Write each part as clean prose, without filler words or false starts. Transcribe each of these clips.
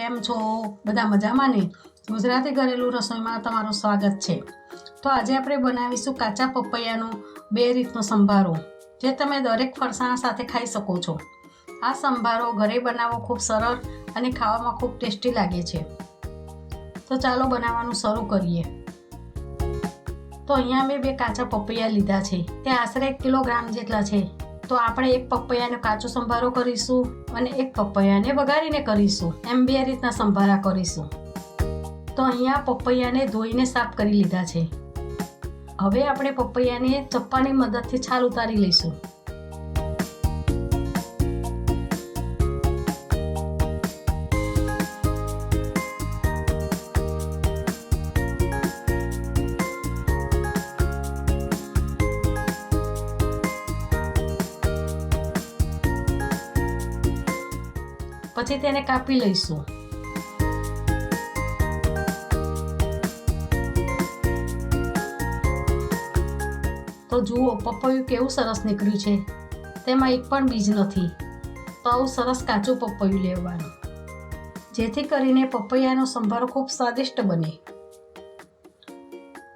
કેમ છો? બધા મજામાં ને? ગુજરાતી ઘરેલું રસોઈમાં તમારું સ્વાગત છે. તો આજે આપણે બનાવીશું કાચા પપૈયાનો 2 રીતનો સંભારો, જે તમે દરેક ફરસાણ સાથે ખાઈ શકો છો. આ સંભારો ઘરે બનાવવો ખૂબ સરળ અને ખાવામાં ખૂબ ટેસ્ટી લાગે છે. તો ચાલો બનાવવાનું શરૂ કરીએ. તો અહીંયા મેં 2 કાચા પપૈયા લીધા છે. તે આશરે 1 કિલોગ્રામ જેટલા છે. તો આપણે 1 પપૈયાનો કાચો સંભારો કરીશું અને 1 પપૈયાને વઘારીને કરીશું. એમ 2 રીતના સંભારા કરીશું. તો અહીંયા પપૈયાને ધોઈને સાફ કરી લીધા છે. હવે આપણે પપૈયાને ચપ્પાની મદદથી છાલ ઉતારી લઈશું. પછી તેને કાપી લઈશું. તો જુઓ, પપૈયું કેવું સરસ નીકળ્યું છે. તેમાં એક પણ બીજ નથી. તો આવું સરસ કાચું પપૈયું લેવાનું, જેથી કરીને પપૈયાનો સંભારો ખૂબ સ્વાદિષ્ટ બને.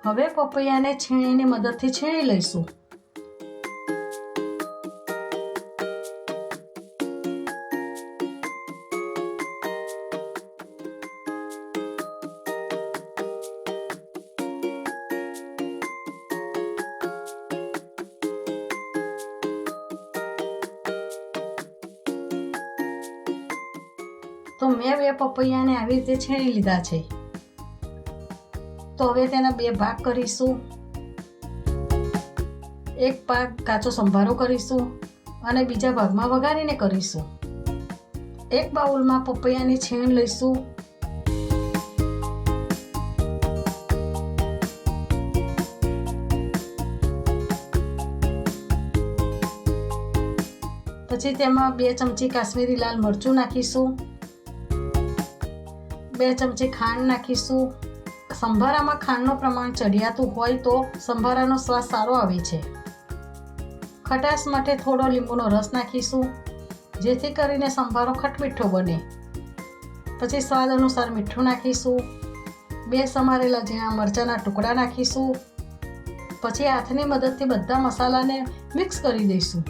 હવે પપૈયાને છીણીની મદદથી છીણી લઈશું. તો મેં 2 પપૈયાને આવી રીતે છીણી લીધા છે. તો હવે તેના 2 ભાગ કરીશું. એક ભાગ કાચો સંભારો કરીશું અને બીજા ભાગમાં વઘારીને કરીશું. એક બાઉલમાં પપૈયાની છીણ લઈશું. પછી તેમાં 2 ચમચી કાશ્મીરી લાલ મરચું નાખીશું. 2 ચમચી ખાંડ નાખીશું. સંભારામાં ખાંડનું પ્રમાણ ચડિયાતું હોય તો સંભારાનો સ્વાદ સારો આવે છે. ખટાશ માટે થોડો લીંબુનો રસ નાખીશું, જેથી કરીને સંભારો ખટમીઠો બને. પછી સ્વાદ અનુસાર મીઠું નાખીશું. 2 સમારેલા ઝીણા મરચાંના ટુકડા નાખીશું. પછી હાથની મદદથી બધા મસાલાને મિક્સ કરી દઈશું.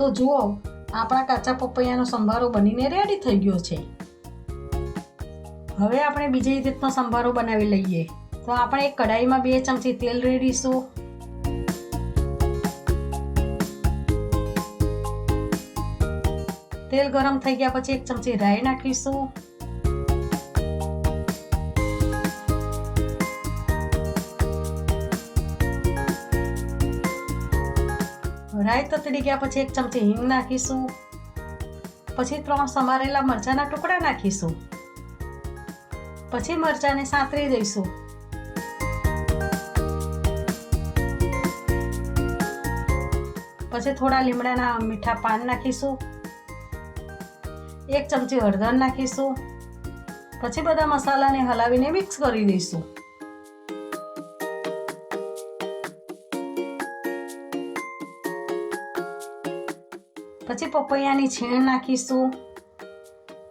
તો જુઓ, આપણા કાચા પપૈયાનો સંભારો બનીને રેડી થઈ ગયો છે. હવે આપણે બીજી રીતનો સંભારો બનાવી લઈએ. તો આપણે એક કઢાઈમાં 2 ચમચી તેલ રેડીશું. તેલ ગરમ થઈ ગયા પછી 1 ચમચી રાઈ નાખીશું. રાઈ તતડી ગયા પછી 1 ચમચી હિંગ નાખીશું. પછી 3 સમારેલા મરચાંના ટુકડા નાખીશું. પછી મરચાંને સાંતળી દઈશું. પછી થોડા લીમડાના મીઠા પાન નાખીશું. 1 ચમચી હળદર નાખીશું. પછી બધા મસાલાને હલાવીને મિક્સ કરી દઈશું. પછી પપૈયાની છીણ નાખીશું.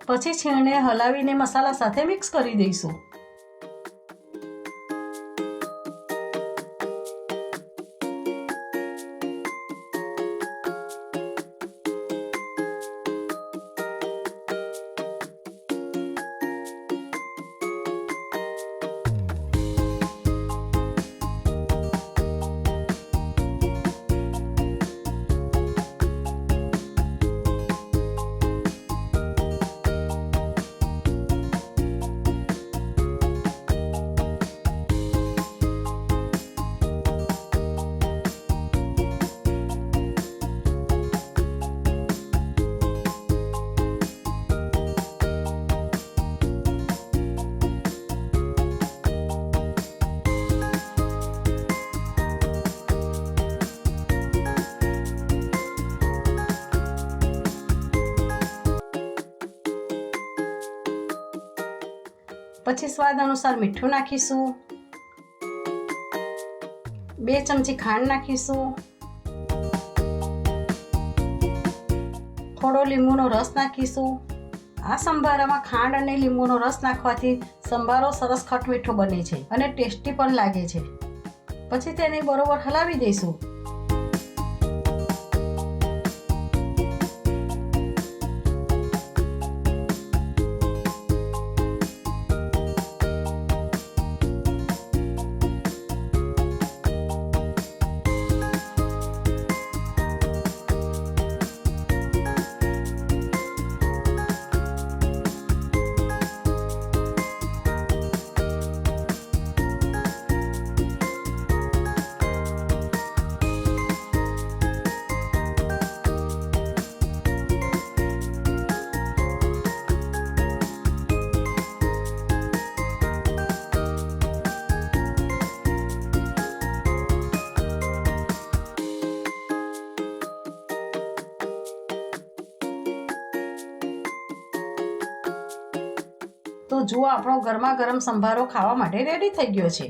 પછી છીણને હલાવીને મસાલા સાથે મિક્સ કરી દઈશું. પછી સ્વાદ અનુસાર મીઠું નાખીશું, 2 ચમચી ખાંડ નાખીશું, થોડો લીંબુનો રસ નાખીશું. આ સંભારામાં ખાંડ અને લીંબુનો રસ નાખવાથી સંભારો સરસ ખટમીઠો બને છે અને ટેસ્ટી પણ લાગે છે. પછી તેને બરોબર હલાવી દઈશું. તો જુઓ, આપણો ગરમા ગરમ સંભારો ખાવા માટે રેડી થઈ ગયો છે.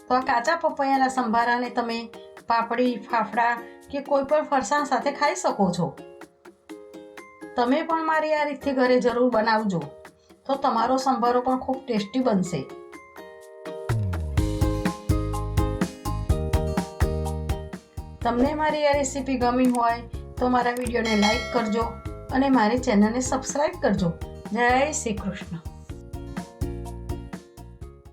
તો આ કાચા પપૈયાના સંભારાને તમે પાપડી, ફાફડા કે કોઈ પણ ફરસાણ સાથે ખાઈ શકો છો. તમે પણ મારી આ રીતથી ઘરે જરૂર બનાવજો, તો તમારો સંભારો પણ ખૂબ ટેસ્ટી બનશે. તમને મારી આ રેસીપી ગમી હોય તો મારા વિડીયોને લાઈક કરજો અને મારી ચેનલને સબસ્ક્રાઈબ કરજો. જય શ્રી કૃષ્ણ.